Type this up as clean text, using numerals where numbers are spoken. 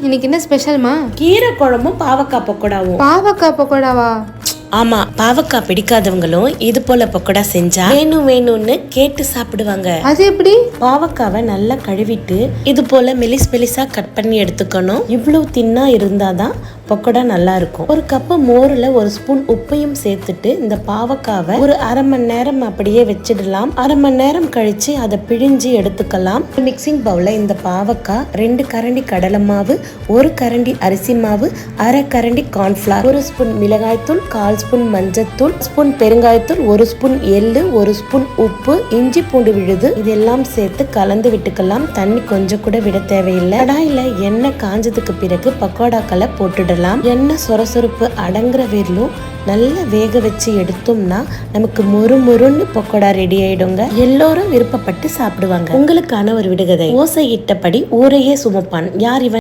இன்னைக்கு என்ன ஸ்பெஷல்மா? கீரை குழம்பும் பாவக்காய் பக்கோடாவும். பாவக்காய் பக்கோடாவா? ஆமா, பாவக்காய் பிடிக்காதவங்களும் இது போல பக்கோடா செஞ்சா வேணும்னு கேட்டு சாப்பிடுவாங்க. அது எப்படி? பாவக்காவை நல்லா கழுவிட்டு இது போல மெலிசா கட் பண்ணி எடுத்துக்கணும். இவ்வளவு தின்னா இருந்தாதான் பக்கோடா நல்லா இருக்கும். ஒரு கப்பு மோர்ல ஒரு ஸ்பூன் உப்பையும் சேர்த்துட்டு இந்த பாவக்காவை ஒரு அரை மணி நேரம் அப்படியே வச்சிடலாம். அரை மணி நேரம் கழிச்சு அதை பிழிஞ்சு எடுத்துக்கலாம். மிக்சிங் பவுல்ல இந்த பாவக்காய் 2 கரண்டி கடலை மாவு, 1 கரண்டி அரிசி மாவு, அரை கரண்டி கார்ன்ஃபிளவர், 1 ஸ்பூன் மிளகாய்த்தூள், 1/4 ஸ்பூன் மஞ்சத்தூள், ஸ்பூன் பெருங்காயத்தூள், 1 ஸ்பூன் எள்ளு, 1 ஸ்பூன் உப்பு, இஞ்சி பூண்டு விழுது இதெல்லாம் சேர்த்து கலந்து விட்டுக்கலாம். தண்ணி கொஞ்சம் கூட விட தேவையில்லை. கடாயில எண்ணெய் காஞ்சதுக்கு பிறகு பக்கோடாக்களை போட்டுடலாம். எண்ணெய் சொரசொரப்பு அடங்குற வரையிலும் நல்லா வேக வச்சு எடுத்தோம்னா நமக்கு மொறுன்னு பக்கோடா ரெடி ஆயிடுங்க. எல்லோரும் விருப்பப்பட்டு சாப்பிடுவாங்க. உங்களுக்கான ஒரு விடுகதை. ஓசை இட்டபடி ஊரையே சுமப்பான். யார் இவன்?